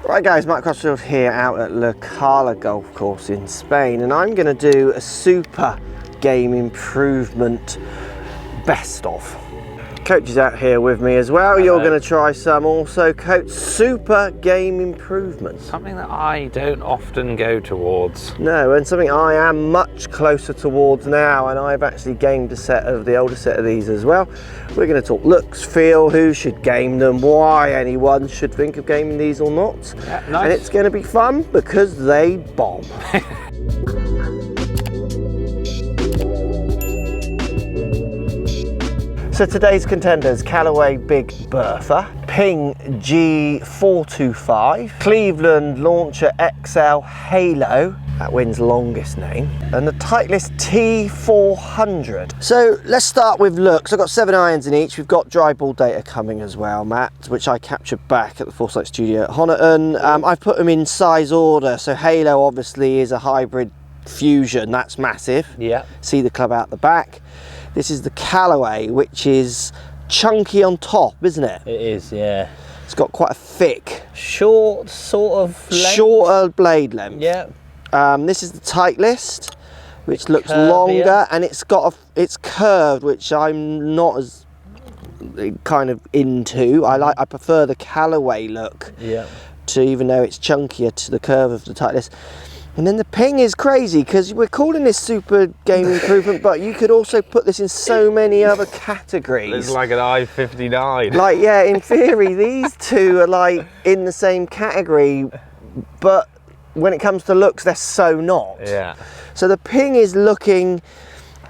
Right guys, Matt Crossfield here out at Cala golf course in Spain, and I'm going to do a super game improvement best of. Coach is out here with me as well. Hello. You're going to try some also, Coach. Super game improvement. Something that I don't often go towards. No, and something I am much closer towards now, and I've actually gamed a set of the older set of these as well. We're going to talk looks, feel, who should game them, why anyone should think of gaming these or not. Yeah, nice. And it's going to be fun because they bomb. So today's contenders: Callaway Big Bertha, Ping G425, Cleveland Launcher XL Halo, that wins longest name, and the Titleist T400. So let's start with looks. I've got 7 irons in each. We've got dry ball data coming as well, Matt, which I captured back at the Foresight Studio at Honiton. I've put them in size order. So Halo obviously is a hybrid fusion. That's massive. Yeah. See the club out the back. This is the Callaway, which is chunky on top, isn't it? It is, yeah. It's got quite a thick, Short sort of length. shorter blade length. Yeah. This is the Titleist, which looks Curvier. longer, and it's it's curved, which I'm not as kind of into. I prefer the Callaway look. Yeah. To, even though it's chunkier, to the curve of the Titleist. And then the Ping is crazy because we're calling this super game improvement, but you could also put this in so many other categories. It's like an I-59. Like, yeah, in theory, these two are like in the same category, but when it comes to looks, they're so not. Yeah. So the Ping is looking,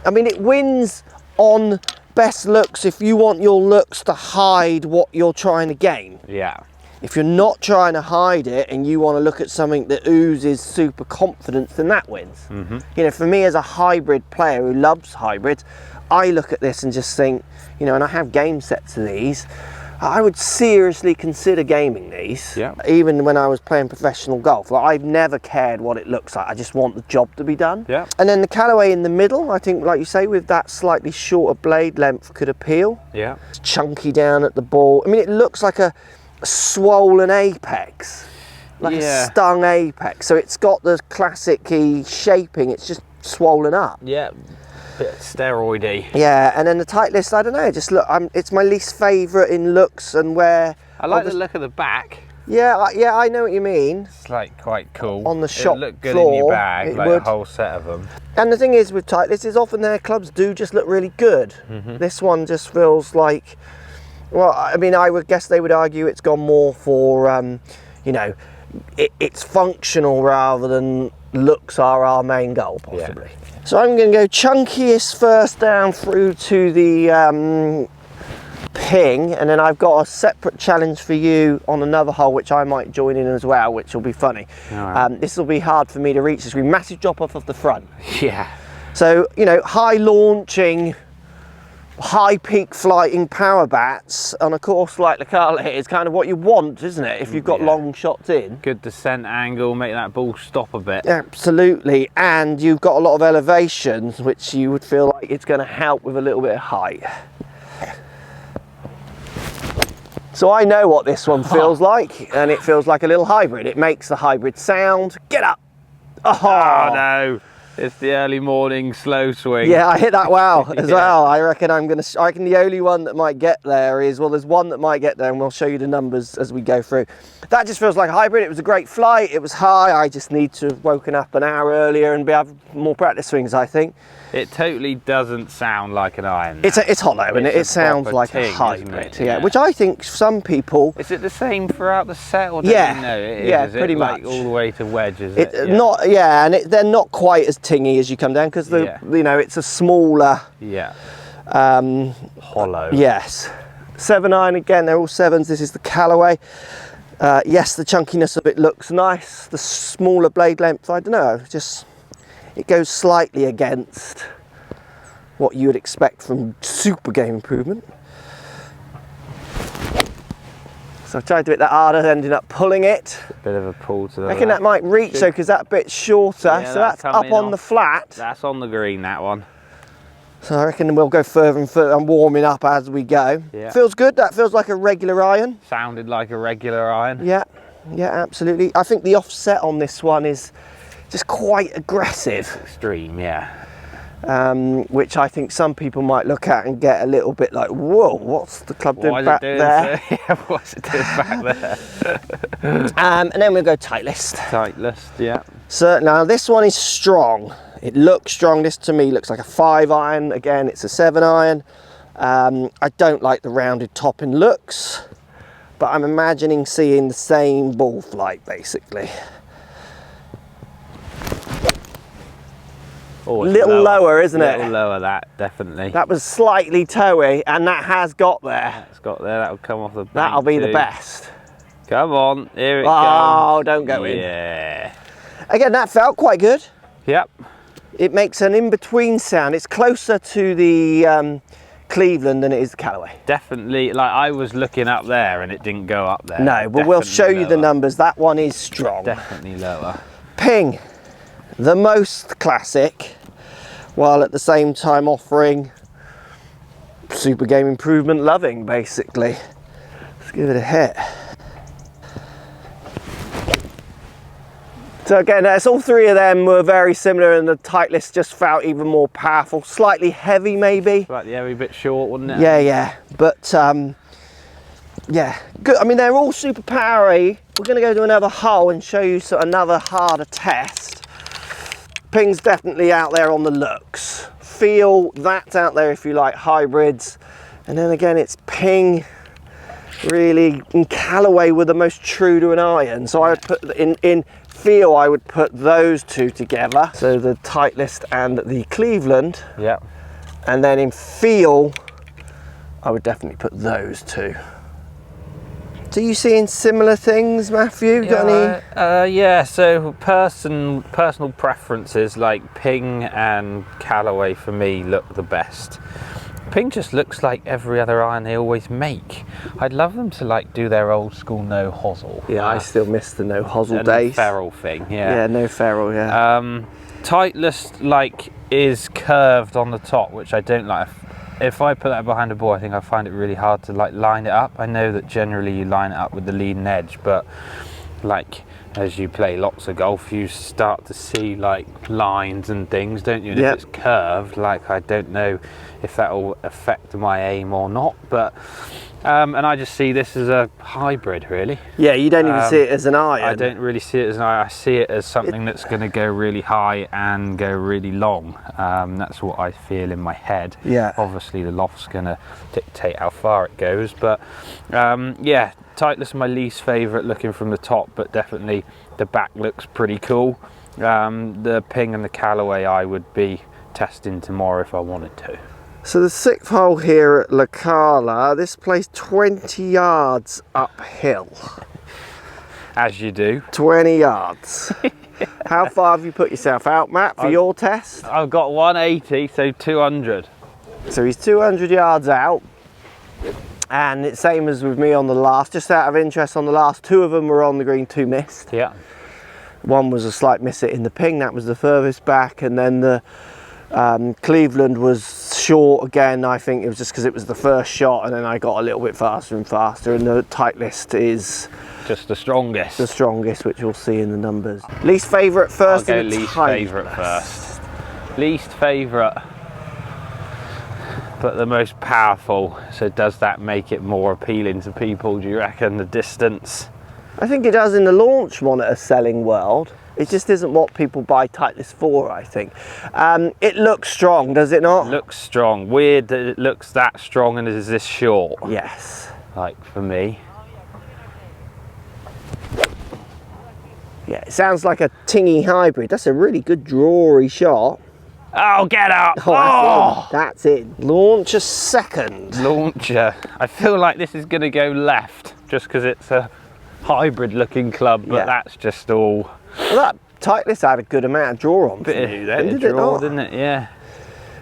I mean, it wins on best looks if you want your looks to hide what you're trying to game. Yeah. If you're not trying to hide it and you want to look at something that oozes super confidence, then that wins. Mm-hmm. You know, for me as a hybrid player who loves hybrids, I look at this and just think, you know, and I have game sets of these, I would seriously consider gaming these. Yeah. Even when I was playing professional golf. Like, I've never cared what it looks like. I just want the job to be done. Yeah. And then the Callaway in the middle, I think, like you say, with that slightly shorter blade length could appeal. Yeah. It's chunky down at the ball. I mean, it looks like a swollen apex, like a stung apex. So it's got the classic-y shaping, it's just swollen up. Yeah. Bit steroidy. Yeah, and then the Titleist, I don't know, just look, it's my least favourite in looks and where. I like the look of the back. Yeah, I know what you mean. It's like quite cool. On the shop It'd look good floor, in your bag, it like would. a whole set of them. And the thing is with Titleist is often their clubs do just look really good. Mm-hmm. This one just feels like, well, I mean, I would guess they would argue it's gone more for, you know, it's functional rather than looks are our main goal, possibly. Yeah. So I'm going to go chunkiest first down through to the Ping, and then I've got a separate challenge for you on another hole, which I might join in as well, which will be funny. Right. This will be hard for me to reach. This will be massive drop off of the front. Yeah. So, you know, high launching, high peak flighting power bats on a course like the Cala is kind of what you want, isn't it, if you've got long shots in. Good descent angle, make that ball stop a bit. Absolutely, and you've got a lot of elevation, which you would feel like it's going to help with a little bit of height. So I know what this one feels like, and it feels like a little hybrid. It makes the hybrid sound. Get up! Oh no! It's the early morning slow swing. Yeah, I hit that wow as well. I reckon I reckon the only one that might get there is, well, there's one that might get there, and we'll show you the numbers as we go through. That just feels like a hybrid. It was a great flight. It was high. I just need to have woken up an hour earlier and have more practice swings, I think. It totally doesn't sound like an iron. It's hollow, and it sounds like a hybrid. Yeah, which I think some people. Is it the same throughout the set? Or yeah, no, it is. yeah, Is pretty it much. Like all the way to wedge, is it? Yeah. Not, yeah, and they're not quite as tingy as you come down because you know, it's a smaller. Yeah. Hollow. Yes. 7 iron again. They're all 7s. This is the Callaway. Yes, the chunkiness of it looks nice. The smaller blade length, I don't know, just it goes slightly against what you would expect from super game improvement. So I tried to hit that harder, ended up pulling it. A bit of a pull to the I reckon that might reach though, because that bit's shorter. Yeah, so that's up on the flat. That's on the green, that one. So I reckon we'll go further and further. I'm warming up as we go. Yeah. Feels good. That feels like a regular iron. Sounded like a regular iron. Yeah. yeah, absolutely. I think the offset on this one is just quite aggressive. Extreme, yeah. Which I think some people might look at and get a little bit like, whoa, what's the club doing back there? What's it doing back there? And then we'll go Titleist. Titleist, yeah. So now this one is strong. It looks strong. This to me looks like a 5 iron. Again, it's a 7 iron. I don't like the rounded top in looks, but I'm imagining seeing the same ball flight basically. Oh, little lower, isn't it? A little lower, that definitely. That was slightly toey, and that has got there. It's got there. That'll come off the bank. That'll be too. the best. Come on, here it comes. Oh, comes. don't go in. Yeah. Again, that felt quite good. Yep. It makes an in-between sound. It's closer to the Cleveland than it is the Callaway. Definitely. Like, I was looking up there and it didn't go up there. No, but we'll show you the numbers. That one is strong. Definitely lower. Ping, the most classic, while at the same time offering super game improvement loving, basically. Let's give it a hit. So again, all three of them were very similar, and the Titleist just felt even more powerful, slightly heavy maybe. Slightly heavy, bit short, wasn't it? Yeah, but yeah, good. I mean, they're all super powery. We're going to go to another hole and show you another harder test. Ping's definitely out there on the looks. Feel, that's out there if you like hybrids. And then again, it's Ping, really, and Callaway were the most true to an iron. So I would put in feel, I would put those two together. So the Titleist and the Cleveland. Yeah. And then in feel, I would definitely put those two. So you seeing similar things, Matthew? Got any? Yeah, so personal preferences, like Ping and Callaway for me look the best. Ping just looks like every other iron they always make. I'd love them to like do their old school no hosel. Yeah, I still miss the no hosel days. Ferrule thing, yeah. Yeah, no ferrule, yeah. Titleist like is curved on the top, which I don't like. If I put that behind a ball, I think I find it really hard to like line it up. I know that generally you line it up with the leading edge, but like as you play lots of golf, you start to see like lines and things, don't you? And if it's curved, like I don't know if that will affect my aim or not, but and I just see this as a hybrid, really. Yeah, you don't even see it as an iron. I don't really see it as an iron. I see it as something that's going to go really high and go really long. That's what I feel in my head. Yeah. Obviously, the loft's going to dictate how far it goes, but yeah, Titleist is my least favourite looking from the top, but definitely the back looks pretty cool. The Ping and the Callaway I would be testing tomorrow if I wanted to. So the 6th hole here at Cala, this plays 20 yards uphill. As you do. 20 yards. How far have you put yourself out, Matt, for your test? I've got 180, so 200. So he's 200 yards out. And it's same as with me on the last. Just out of interest, on the last, 2 of them were on the green, 2 missed. Yeah. One was a slight miss it in the Ping, that was the furthest back, and then the Cleveland was short again. I think it was just because it was the first shot, and then I got a little bit faster and faster, and the Titleist is just the strongest. The strongest, which you'll see in the numbers. Least favourite first. I'll go least favourite first. Least favourite, but the most powerful. So does that make it more appealing to people, do you reckon, the distance? I think it does in the launch monitor selling world. It just isn't what people buy Titleist for, I think. It looks strong, does it not? It looks strong. Weird that it looks that strong and is this short. Yes. Like for me. Yeah, it sounds like a tingy hybrid. That's a really good drawy shot. Oh, get up! Oh, that's in. Launcher second. Launcher. I feel like this is going to go left just because it's a hybrid looking club, but that's just all. Well, that Titleist had a good amount of draw on. Bit of draw, didn't it? Yeah.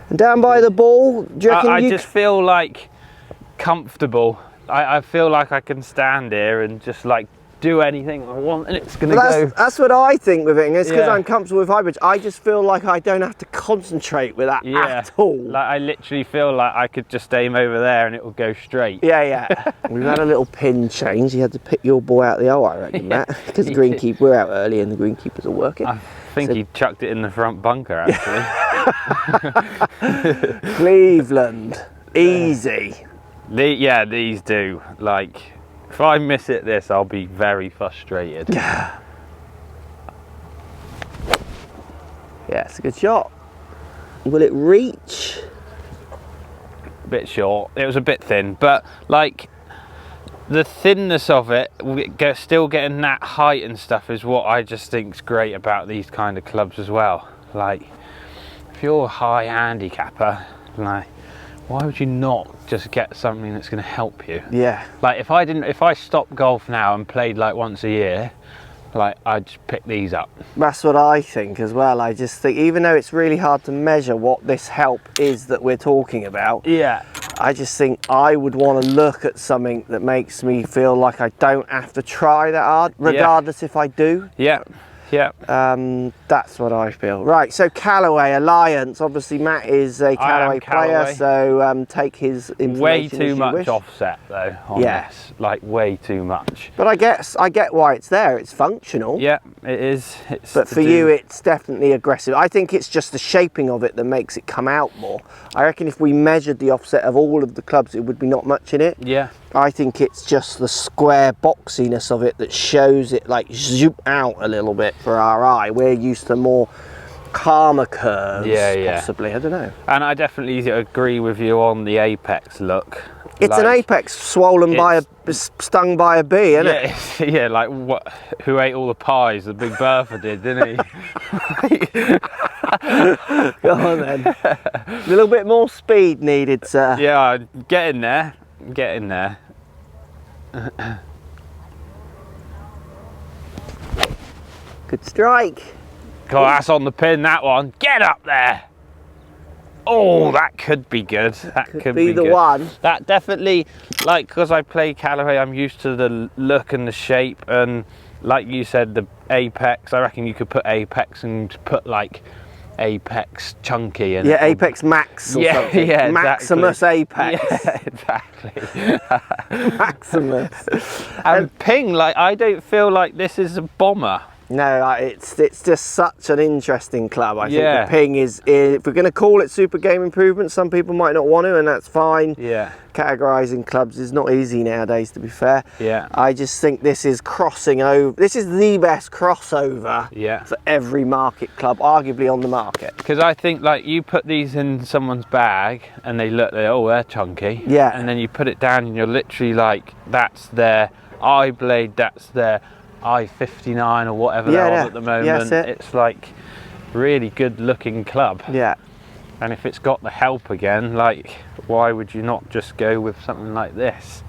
And down by the ball, do you reckon I just feel like comfortable. I feel like I can stand here and just like do anything I want and it's going to go. That's what I think with it, and it's because Yeah. I'm comfortable with hybrids. I just feel like I don't have to concentrate with that at all. Like I literally feel like I could just aim over there and it will go straight. Yeah. We've had a little pin change. You had to pick your boy out the hole, I reckon, Matt, because the Greenkeeper, we're out early and the Greenkeepers are working. I think he chucked it in the front bunker, actually. Cleveland, easy. These do. Like, if I miss it this, I'll be very frustrated. Yeah, it's a good shot. Will it reach? A bit short. It was a bit thin, but like the thinness of it, still getting that height and stuff is what I just think's great about these kind of clubs as well. Like, if you're a high handicapper, like, why would you not just get something that's going to help you? Yeah. Like, if I stopped golf now and played like once a year, like, I'd just pick these up. That's what I think as well. I just think, even though it's really hard to measure what this help is that we're talking about, Yeah. I just think I would want to look at something that makes me feel like I don't have to try that hard, regardless if I do. Yeah. Yeah. That's what I feel. Right, so Callaway Alliance. Obviously, Matt is a Callaway player, so take his information Way as too you much wish. offset though on this. Like, way too much. But I get why it's there. It's functional. Yeah, it is. But for you, it's definitely aggressive. I think it's just the shaping of it that makes it come out more. I reckon if we measured the offset of all of the clubs, it would be not much in it. Yeah. I think it's just the square boxiness of it that shows it like zoom out a little bit for our eye. We're used to more calmer curves, possibly. I don't know. And I definitely agree with you on the apex look. It's like, an apex swollen by stung by a bee, isn't it? Yeah, like what? Who ate all the pies? The Big Bertha did, didn't he? Go on then. A little bit more speed needed, sir. Yeah, get in there. Get in there. Good strike. God, that's on the pin, that one. Get up there. Oh, that could be good. That could be the good. one. That definitely, like, because I play Callaway, I'm used to the look and the shape, and like you said, the apex. I reckon you could put apex and put like Apex Chunky and Apex Max or something. Yeah, Maximus Apex. Yeah, exactly. Maximus. And Ping, like, I don't feel like this is a bomber. No, it's just such an interesting club. I think Yeah. the Ping is, if we're going to call it super game improvement, some people might not want to, and that's fine. Yeah. Categorising clubs is not easy nowadays, to be fair. Yeah. I just think this is crossing over. This is the best crossover for every market club, arguably on the market. Because I think, like, you put these in someone's bag and they're chunky. Yeah. And then you put it down and you're literally like, that's their eye blade, that's their I-59 or whatever they're on at the moment. Yeah, that's it. It's like really good looking club. Yeah. And if it's got the help again, like, why would you not just go with something like this?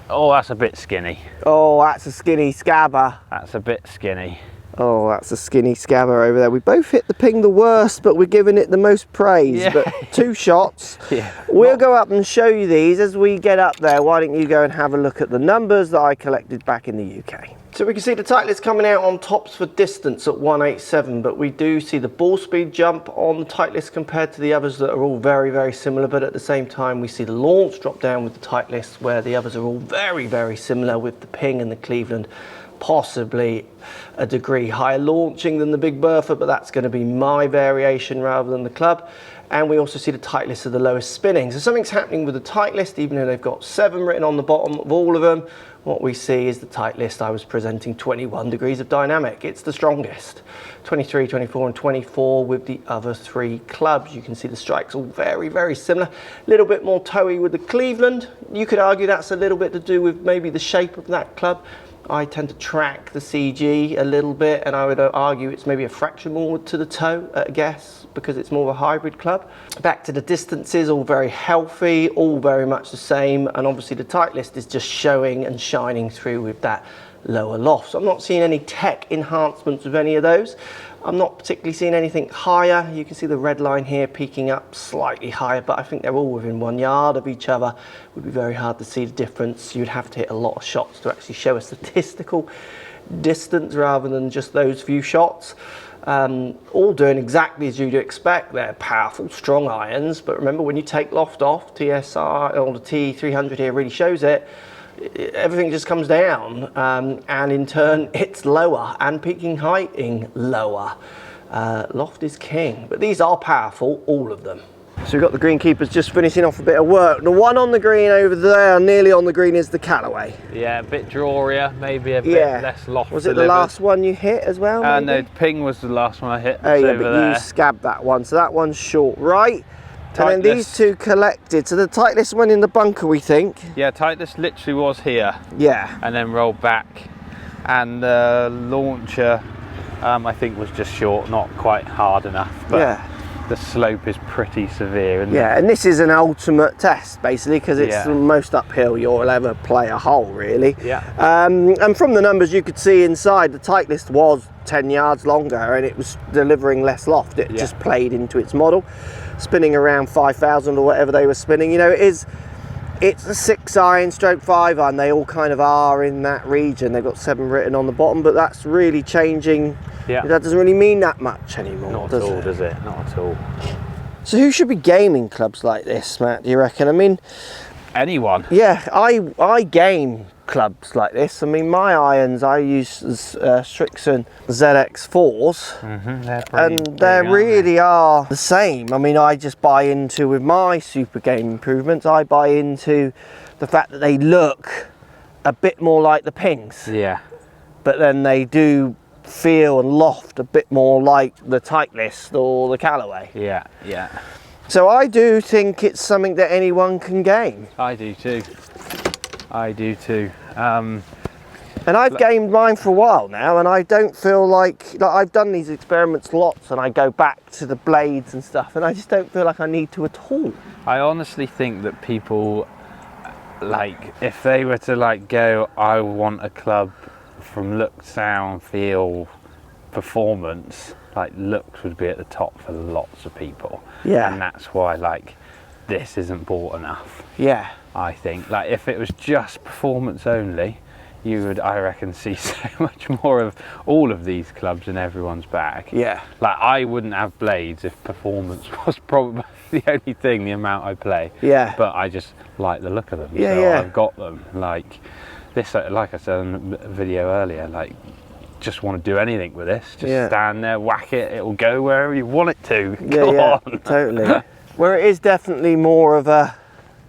Oh, that's a bit skinny. Oh, that's a skinny scabber. That's a bit skinny. Oh, that's a skinny scabber over there. We both hit the Ping the worst, but we're giving it the most praise. Yeah. But 2 shots. Yeah. We'll go up and show you these as we get up there. Why don't you go and have a look at the numbers that I collected back in the UK. So we can see the Titleists coming out on tops for distance at 187, but we do see the ball speed jump on the Titleists compared to the others that are all very, very similar. But at the same time, we see the launch drop down with the Titleists, where the others are all very, very similar, with the Ping and the Cleveland possibly a degree higher launching than the Big Bertha, but that's going to be my variation rather than the club. And we also see the Titleists are the lowest spinning. So something's happening with the Titleist, even though they've got 7 written on the bottom of all of them. What we see is the Titleist, I was presenting 21 degrees of dynamic. It's the strongest. 23, 24 and 24 with the other 3 clubs. You can see the strikes all very, very similar. A little bit more toey with the Cleveland. You could argue that's a little bit to do with maybe the shape of that club. I tend to track the CG a little bit, and I would argue it's maybe a fraction more to the toe at a guess, because it's more of a hybrid club. Back to the distances, all very healthy, all very much the same, and obviously the Titleist is just showing and shining through with that lower lofts. I'm not seeing any tech enhancements of any of those. I'm not particularly seeing anything higher. You can see the red line here peaking up slightly higher, but I think they're all within 1 yard of each other. It would be very hard to see the difference. You'd have to hit a lot of shots to actually show a statistical distance rather than just those few shots. All doing exactly as you'd expect. They're powerful, strong irons, but remember, when you take loft off, TSR or the T300 here really shows it, everything just comes down, and in turn it's lower, and peaking heighting lower. Loft is king, but these are powerful, all of them. So we've got the Greenkeepers just finishing off a bit of work. The one on the green over there, nearly on the green, is the Callaway. Yeah, a bit drawier, maybe a bit less loft. Was it the last one you hit as well? No, ping was the last one I hit. Oh yeah, over but there. you scabbed that one, so that one's short, right? Titleists. And then these two collected. So the Titleists went in the bunker, we think. Yeah, Titleist literally was here. Yeah. And then rolled back. And the launcher, I think, was just short, not quite hard enough. But yeah. The slope is pretty severe, isn't it? Yeah, and this is an ultimate test, basically, because it's the most uphill you'll ever play a hole, really. Yeah. And from the numbers you could see inside, the Titleist was 10 yards longer, and it was delivering less loft. It just played into its model, spinning around 5,000 or whatever they were spinning. You know, it's a 6 iron stroke 5 iron. They all kind of are in that region. They've got 7 written on the bottom, but that's really changing. Yeah. That doesn't really mean that much anymore. Not at all, does it? Not at all. So who should be gaming clubs like this, Matt, do you reckon? I mean, anyone. Yeah, I game clubs like this. I mean, my irons, I use Strixon ZX4s, and they really are the same. I mean, I just buy into, with my super game improvements, I buy into the fact that they look a bit more like the pings. Yeah. But then they do feel and loft a bit more like the Titleist or the Callaway. Yeah, yeah. So I do think it's something that anyone can game. I do too. I do too. And I've gamed mine for a while now, and I don't feel like I've done these experiments lots, and I go back to the blades and stuff, and I just don't feel like I need to at all. I honestly think that people, like, if they were to like go, I want a club from look, sound, feel, performance, like looks would be at the top for lots of people. Yeah. And that's why like this isn't bought enough. Yeah. I think like if it was just performance only, you would, I reckon, see so much more of all of these clubs in everyone's bag. Yeah. Like I wouldn't have blades if performance was probably the only thing, the amount I play. Yeah. But I just like the look of them. Yeah, so yeah. I've got them. Like this, like I said in the video earlier, like just want to do anything with this. Just stand there, whack it, it'll go wherever you want it to. Come on. Totally. Where it is definitely more of a,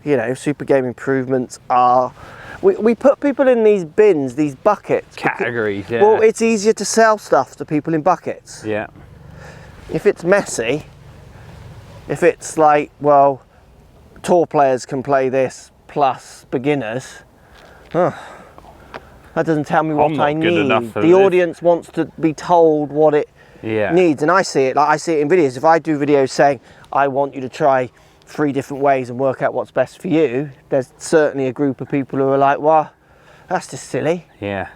you know, super game improvements are, we put people in these bins, these buckets. Categories, yeah. Well, it's easier to sell stuff to people in buckets. Yeah. If it's messy, if it's like, well, tour players can play this plus beginners, that doesn't tell me what I need. The audience wants to be told what it needs, and I see it. Like I see it in videos. If I do videos saying I want you to try 3 different ways and work out what's best for you, there's certainly a group of people who are like, well, that's just silly. Yeah.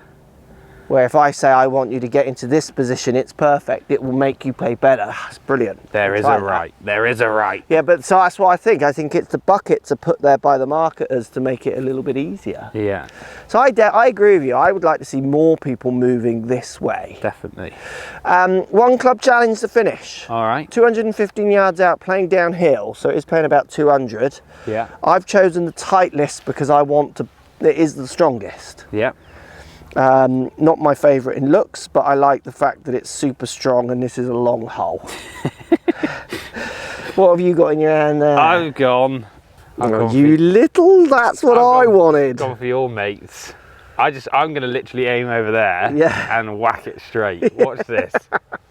Where if I say I want you to get into this position, it's perfect, it will make you play better. It's brilliant. There is a right. There is a right. Yeah, but so that's what I think. I think it's the buckets are put there by the marketers to make it a little bit easier. Yeah. So I agree with you. I would like to see more people moving this way. Definitely. One club challenge to finish. All right. 215 yards out, playing downhill, so it is playing about 200. Yeah. I've chosen the Titleist because I want to. It is the strongest. Yeah. Not my favourite in looks, but I like the fact that it's super strong and this is a long hole. What have you got in your hand there? I've gone. You little, that's what I wanted. Gone for your mates. I'm going to literally aim over there and whack it straight. Watch this.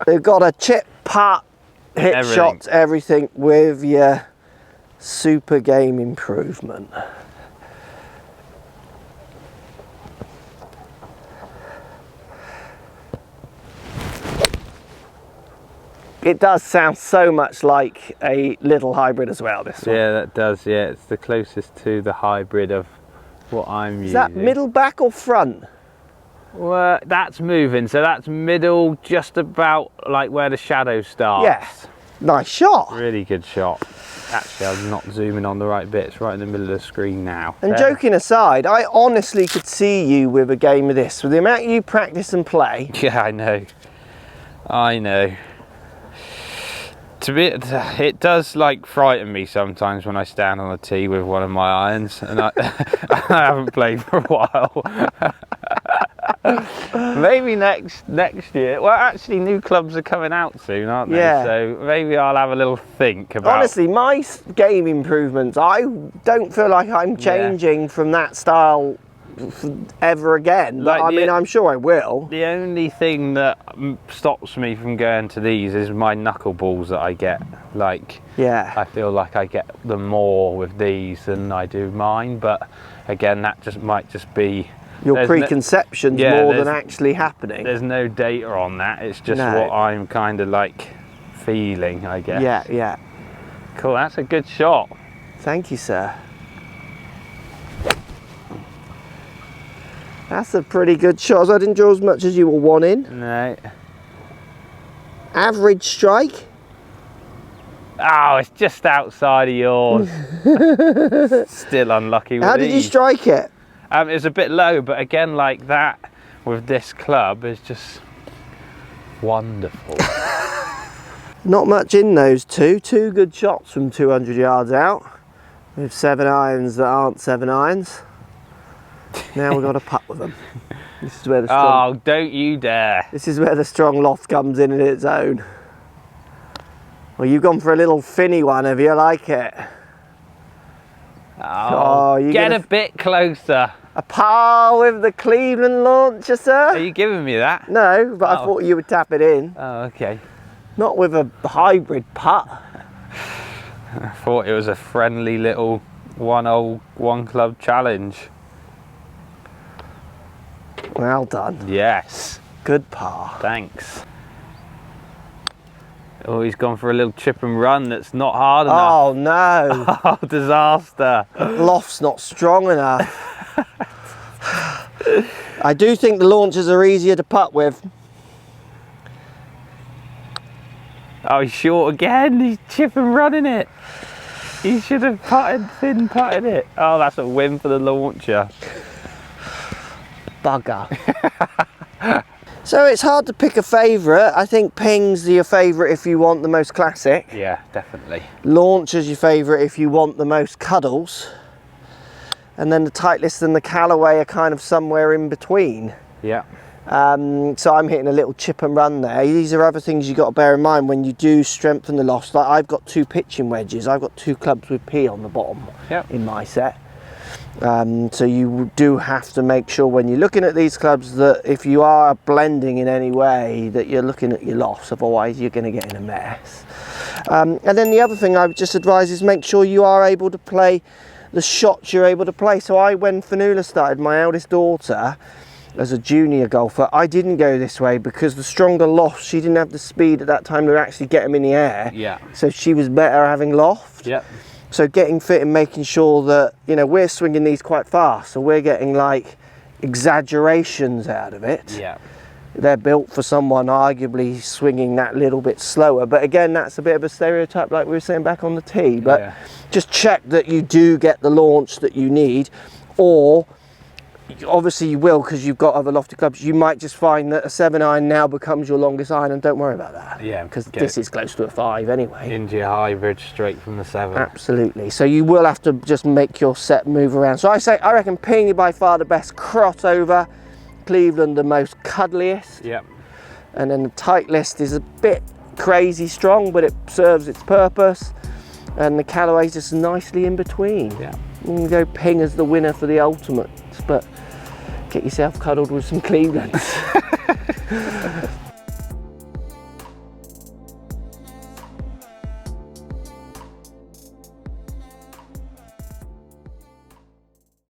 They've got a chip, putt, hit shots, everything with your super game improvement. It does sound so much like a little hybrid as well, this one. Yeah, that does, yeah. It's the closest to the hybrid of what I'm using. Is that middle back or front? Well, that's moving, so that's middle, just about like where the shadow starts. Yes. Nice shot. Really good shot. Actually, I'm not zooming on the right bits, right in the middle of the screen now. And joking aside, I honestly could see you with a game of this. With the amount you practice and play. Yeah, I know. I know. It does like frighten me sometimes when I stand on a tee with one of my irons, and I haven't played for a while. Maybe next year. Well, actually, new clubs are coming out soon, aren't they? Yeah. So maybe I'll have a little think about. Honestly, my game improvements, I don't feel like I'm changing from that style ever again. But Like I'm sure I will. The only thing that stops me from going to these is my knuckleballs that I get. Like, Yeah. I feel like I get them more with these than I do mine. But again, that might just be Your preconceptions more than actually happening. There's no data on that. It's just what I'm kind of like feeling, I guess. Yeah, yeah. Cool. That's a good shot. Thank you, sir. That's a pretty good shot. I didn't draw as much as you were wanting. No. Average strike. Oh, it's just outside of yours. Still unlucky with How did you strike it? It was a bit low, but again, like that with this club is just wonderful. Not much in those two. Two good shots from 200 yards out with 7 irons that aren't 7 irons. Now we've got to putt with them. This is where the strong, Oh, don't you dare. This is where the strong loft comes in its own. Well, you've gone for a little finny one, have you? I like it. Oh, you're get gonna a bit closer. A par with the Cleveland launcher, sir? Are you giving me that? No, but I thought you would tap it in. Oh, okay. Not with a hybrid putt. I thought it was a friendly little one club challenge. Well done. Yes. Good par. Thanks. Oh, he's gone for a little chip and run that's not hard enough. Oh no. Oh, disaster. Loft's not strong enough. I do think the launchers are easier to putt with. Oh, he's short again. He's chip and running it. He should have thin putted it. Oh, that's a win for the launcher. Bugger. So it's hard to pick a favourite. I think ping's your favourite if you want the most classic. Yeah, definitely. Launcher's your favourite if you want the most cuddles. And then the Titleists and the Callaway are kind of somewhere in between. Yeah. So I'm hitting a little chip and run there. These are other things you've got to bear in mind when you do strengthen the loft. Like I've got 2 pitching wedges. I've got 2 clubs with P on the bottom in my set. So you do have to make sure when you're looking at these clubs that if you are blending in any way that you're looking at your lofts, otherwise you're going to get in a mess. And then the other thing I would just advise is make sure you are able to play the shots you're able to play. So when Fanula started, my eldest daughter, as a junior golfer, I didn't go this way because the stronger lofts, she didn't have the speed at that time to actually get them in the air. Yeah. So she was better having loft. Yep. So getting fit and making sure that, you know, we're swinging these quite fast, so we're getting like exaggerations out of it. Yeah. They're built for someone arguably swinging that little bit slower, but again, that's a bit of a stereotype like we were saying back on the tee. But just check that you do get the launch that you need, or obviously you will because you've got other lofted clubs. You might just find that a 7 iron now becomes your longest iron, and don't worry about that. Yeah, because this is close to a 5 anyway. Into your hybrid straight from the 7. Absolutely. So you will have to just make your set move around. So I reckon ping by far the best crossover, Cleveland the most cuddliest. Yep. And then the Titleist is a bit crazy strong, but it serves its purpose. And the Callaways just nicely in between. Yeah. You can go ping as the winner for the ultimates, but get yourself cuddled with some Clevelands.